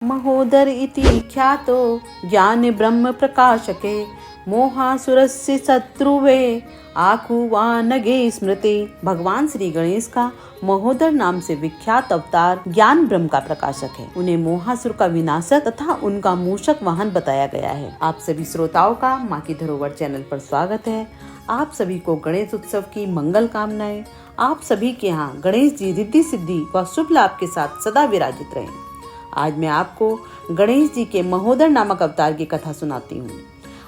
महोदर इति ख्यातो ज्ञान ब्रह्म प्रकाशके मोहासुरस्य शत्रुवे आकुवानगे स्मृते। भगवान श्री गणेश का महोदर नाम से विख्यात अवतार ज्ञान ब्रह्म का प्रकाशक है। उन्हें मोहासुर का विनाशक तथा उनका मूषक वाहन बताया गया है। आप सभी श्रोताओं का माँ की धरोहर चैनल पर स्वागत है। आप सभी को गणेश उत्सव की मंगल कामनाएं। आप सभी के यहाँ गणेश जी रिद्धि सिद्धि व शुभ लाभ के साथ सदा विराजित रहें। आज मैं आपको गणेश जी के महोदर नामक अवतार की कथा सुनाती हूँ।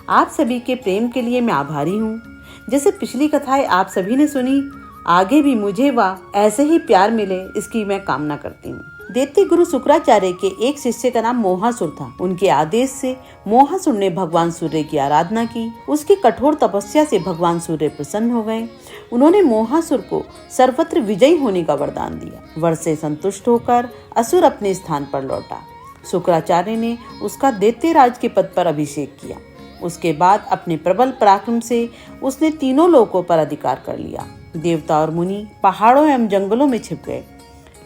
आप सभी के प्रेम के लिए मैं आभारी हूँ। जैसे पिछली कथाएं आप सभी ने सुनी, आगे भी मुझे व ऐसे ही प्यार मिले, इसकी मैं कामना करती हूँ। दैत्य गुरु शुक्राचार्य के एक शिष्य का नाम मोहासुर था। उनके आदेश से मोहासुर ने भगवान सूर्य की आराधना की। उसकी कठोर तपस्या से भगवान सूर्य प्रसन्न हो गए। उन्होंने मोहासुर को सर्वत्र विजयी होने का वरदान दिया। वर से संतुष्ट होकर असुर अपने स्थान पर लौटा। शुक्राचार्य ने उसका दैत्यराज के पद पर अभिषेक किया। उसके बाद अपने प्रबल पराक्रम से उसने तीनों लोकों पर अधिकार कर लिया। देवता और मुनि पहाड़ों एवं जंगलों में छिप गए।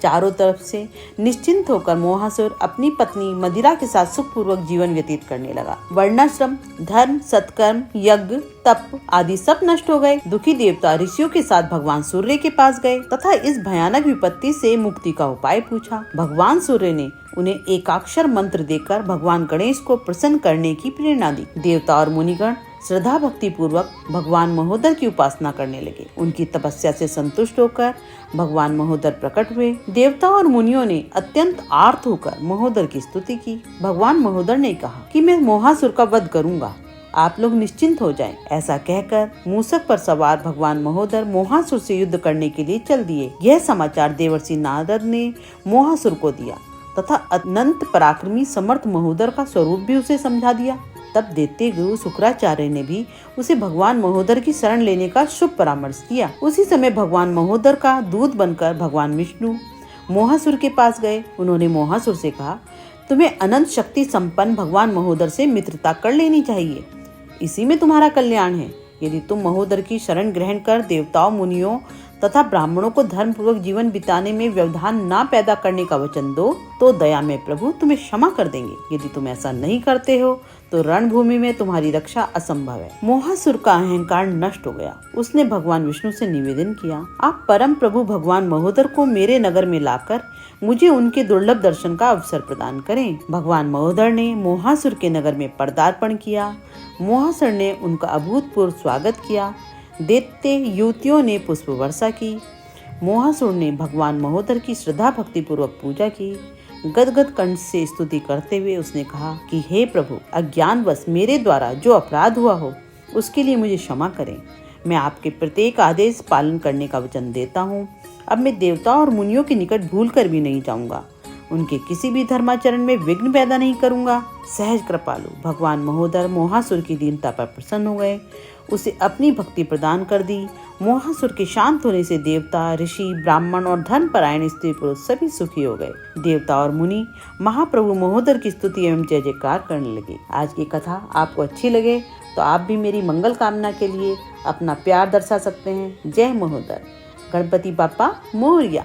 चारों तरफ से निश्चिंत होकर मोहासुर अपनी पत्नी मदिरा के साथ सुखपूर्वक जीवन व्यतीत करने लगा। वर्णाश्रम, धर्म, सत्कर्म, यज्ञ, तप आदि सब नष्ट हो गए। दुखी देवता ऋषियों के साथ भगवान सूर्य के पास गए तथा इस भयानक विपत्ति से मुक्ति का उपाय पूछा। भगवान सूर्य ने उन्हें एकाक्षर मंत्र देकर भगवान गणेश को प्रसन्न करने की प्रेरणा दी। देवता और मुनिगण श्रद्धा भक्ति पूर्वक भगवान महोदर की उपासना करने लगे। उनकी तपस्या से संतुष्ट होकर भगवान महोदर प्रकट हुए। देवता और मुनियों ने अत्यंत आर्त होकर महोदर की स्तुति की। भगवान महोदर ने कहा कि मैं मोहासुर का वध करूंगा, आप लोग निश्चिंत हो जाएं। ऐसा कहकर मूषक पर सवार भगवान महोदर मोहासुर से युद्ध करने के लिए चल दिए। यह समाचार देवर्षि नारद ने मोहासुर को दिया तथा अनंत पराक्रमी समर्थ महोदर का स्वरूप भी उसे समझा दिया। तब दैत्य गुरु शुक्राचार्य ने भी उसे भगवान महोदर की शरण लेने का शुभ परामर्श दिया। उसी समय भगवान महोदर का दूत बनकर भगवान विष्णु मोहासुर के पास गए। उन्होंने मोहासुर से कहा, तुम्हें अनंत शक्ति संपन्न भगवान महोदर से मित्रता कर लेनी चाहिए, इसी में तुम्हारा कल्याण है। यदि तुम महोदर की शरण ग्रहण कर देवताओं, मुनियों तथा ब्राह्मणों को धर्म पूर्वक जीवन बिताने में व्यवधान न पैदा करने का वचन दो तो दया में प्रभु तुम्हें क्षमा कर देंगे। यदि तुम ऐसा नहीं करते हो तो रणभूमि में तुम्हारी रक्षा असंभव है। मोहासुर का अहंकार नष्ट हो गया। उसने भगवान विष्णु से निवेदन किया, आप परम प्रभु भगवान महोदर को मेरे नगर में लाकर मुझे उनके दुर्लभ दर्शन का अवसर प्रदान करें। भगवान महोदर ने मोहासुर के नगर में पदार्पण किया। मोहासुर ने उनका अभूतपूर्व स्वागत किया। दैत्य युवतियों ने पुष्प वर्षा की। मोहासुर ने भगवान महोदर की श्रद्धा भक्ति पूर्वक पूजा की। गदगद कंठ से स्तुति करते हुए उसने कहा कि हे प्रभु, अज्ञानवश मेरे द्वारा जो अपराध हुआ हो उसके लिए मुझे क्षमा करें। मैं आपके प्रत्येक आदेश पालन करने का वचन देता हूँ। अब मैं देवताओं और मुनियों के निकट भूल कर भी नहीं जाऊंगा। उनके किसी भी धर्माचरण में विघ्न पैदा नहीं करूंगा। सहज कृपालु भगवान महोदर मोहासुर की दीनता पर प्रसन्न हो गए। उसे अपनी भक्ति प्रदान कर दी। मोहासुर के शांत होने से देवता, ऋषि, ब्राह्मण और धर्मपरायण स्त्री पुरुष सभी सुखी हो गए। देवता और मुनि महाप्रभु महोदर की स्तुति एवं जय जयकार करने लगे। आज की कथा आपको अच्छी लगे तो आप भी मेरी मंगल कामना के लिए अपना प्यार दर्शा सकते हैं। जय महोदर। गणपति बाप्पा मोरया।